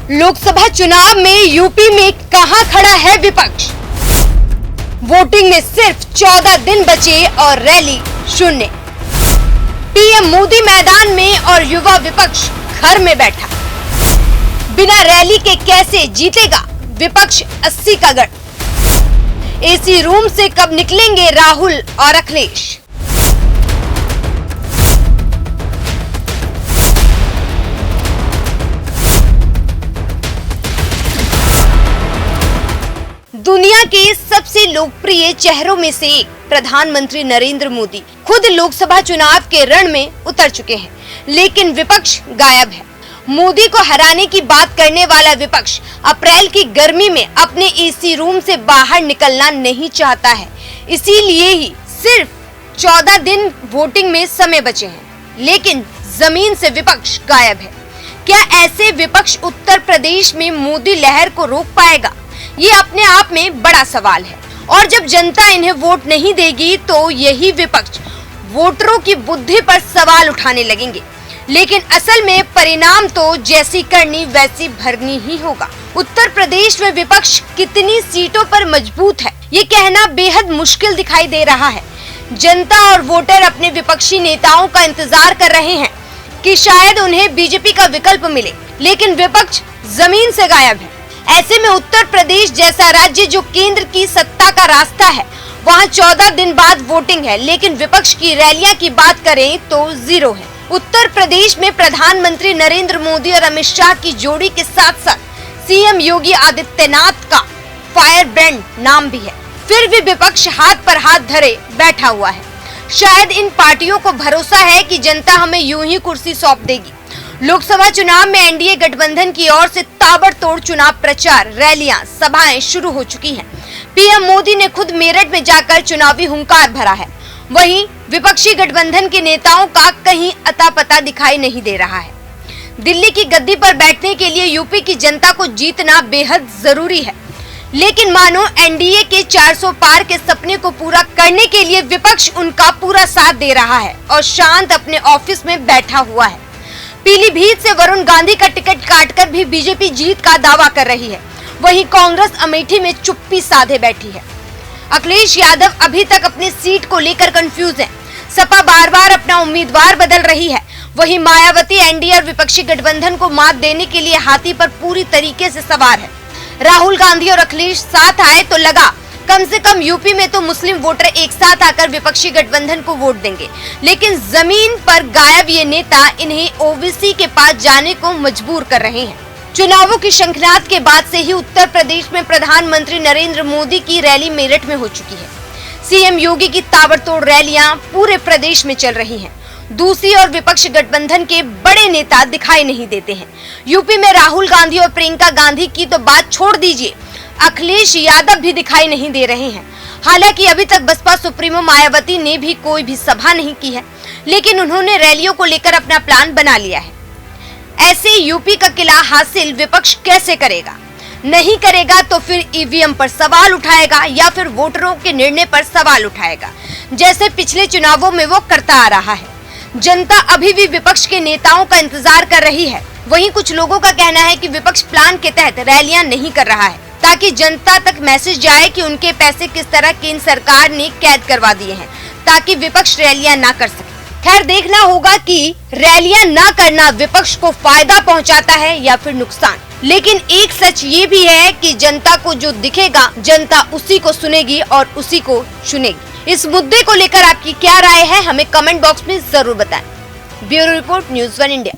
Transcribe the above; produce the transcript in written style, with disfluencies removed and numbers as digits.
लोकसभा चुनाव में यूपी में कहां खड़ा है विपक्ष। वोटिंग में सिर्फ 14 दिन बचे और रैली शून्य। पीएम मोदी मैदान में और युवा विपक्ष घर में बैठा। बिना रैली के कैसे जीतेगा विपक्ष 80 का गढ़। एसी रूम से कब निकलेंगे राहुल और अखिलेश। दुनिया के सबसे लोकप्रिय चेहरों में से एक प्रधानमंत्री नरेंद्र मोदी खुद लोकसभा चुनाव के रण में उतर चुके हैं, लेकिन विपक्ष गायब है। मोदी को हराने की बात करने वाला विपक्ष अप्रैल की गर्मी में अपने एसी रूम से बाहर निकलना नहीं चाहता है। इसीलिए ही सिर्फ 14 दिन वोटिंग में समय बचे हैं, लेकिन जमीन से विपक्ष गायब है। क्या ऐसे विपक्ष उत्तर प्रदेश में मोदी लहर को रोक पाएगा? ये अपने आप में बड़ा सवाल है। और जब जनता इन्हें वोट नहीं देगी तो यही विपक्ष वोटरों की बुद्धि पर सवाल उठाने लगेंगे। लेकिन असल में परिणाम तो जैसी करनी वैसी भरनी ही होगा। उत्तर प्रदेश में विपक्ष कितनी सीटों पर मजबूत है, ये कहना बेहद मुश्किल दिखाई दे रहा है। जनता और वोटर अपने विपक्षी नेताओं का इंतजार कर रहे हैं कि शायद उन्हें बीजेपी का विकल्प मिले, लेकिन विपक्ष जमीन से गायब है। ऐसे में उत्तर प्रदेश जैसा राज्य जो केंद्र की सत्ता का रास्ता है, वहां 14 दिन बाद वोटिंग है, लेकिन विपक्ष की रैलियां की बात करें तो जीरो है। उत्तर प्रदेश में प्रधानमंत्री नरेंद्र मोदी और अमित शाह की जोड़ी के साथ साथ सीएम योगी आदित्यनाथ का फायर ब्रांड नाम भी है। फिर भी विपक्ष हाथ पर हाथ धरे बैठा हुआ है। शायद इन पार्टियों को भरोसा है कि जनता हमें यूं ही कुर्सी सौंप देगी। लोकसभा चुनाव में एनडीए गठबंधन की ओर से ताबड़तोड़ चुनाव प्रचार, रैलियां, सभाएं शुरू हो चुकी हैं। पीएम मोदी ने खुद मेरठ में जाकर चुनावी हुंकार भरा है। वहीं विपक्षी गठबंधन के नेताओं का कहीं अता पता दिखाई नहीं दे रहा है। दिल्ली की गद्दी पर बैठने के लिए यूपी की जनता को जीतना बेहद जरूरी है, लेकिन मानो एनडीए के 400 पार के सपने को पूरा करने के लिए विपक्ष उनका पूरा साथ दे रहा है और शांत अपने ऑफिस में बैठा हुआ है। पीलीभीत से वरुण गांधी का टिकट काटकर भी बीजेपी जीत का दावा कर रही है। वहीं कांग्रेस अमेठी में चुप्पी साधे बैठी है। अखिलेश यादव अभी तक अपनी सीट को लेकर कंफ्यूज है। सपा बार बार अपना उम्मीदवार बदल रही है। वहीं मायावती एनडीए और विपक्षी गठबंधन को मात देने के लिए हाथी पर पूरी तरीके से सवार है। राहुल गांधी और अखिलेश साथ आए तो लगा कम से कम यूपी में तो मुस्लिम वोटर एक साथ आकर विपक्षी गठबंधन को वोट देंगे, लेकिन जमीन पर गायब ये नेता इन्हें ओबीसी के पास जाने को मजबूर कर रहे हैं। चुनावों की शंखनाद के बाद से ही उत्तर प्रदेश में प्रधानमंत्री नरेंद्र मोदी की रैली मेरठ में हो चुकी है। सीएम योगी की ताबड़तोड़ रैलियां पूरे प्रदेश में चल रही हैं। दूसरी ओर विपक्ष गठबंधन के बड़े नेता दिखाई नहीं देते हैं। यूपी में राहुल गांधी और प्रियंका गांधी की तो बात छोड़ दीजिए, अखिलेश यादव भी दिखाई नहीं दे रहे हैं। हालांकि अभी तक बसपा सुप्रीमो मायावती ने भी कोई भी सभा नहीं की है, लेकिन उन्होंने रैलियों को लेकर अपना प्लान बना लिया है। ऐसे यूपी का किला हासिल विपक्ष कैसे करेगा? नहीं करेगा तो फिर ईवीएम पर सवाल उठाएगा या फिर वोटरों के निर्णय पर सवाल उठाएगा, जैसे पिछले चुनावों में वो करता आ रहा है। जनता अभी भी विपक्ष के नेताओं का इंतजार कर रही है। वहीं कुछ लोगों का कहना है कि विपक्ष प्लान के तहत रैलियां नहीं कर रहा है ताकि जनता तक मैसेज जाए कि उनके पैसे किस तरह केंद्र सरकार ने कैद करवा दिए हैं, ताकि विपक्ष रैलियां ना कर सके। खैर, देखना होगा कि रैलियां ना करना विपक्ष को फायदा पहुंचाता है या फिर नुकसान। लेकिन एक सच ये भी है कि जनता को जो दिखेगा जनता उसी को सुनेगी और उसी को चुनेगी। इस मुद्दे को लेकर आपकी क्या राय है, हमें कमेंट बॉक्स में जरूर बताएं। Bureau report, news 1 India.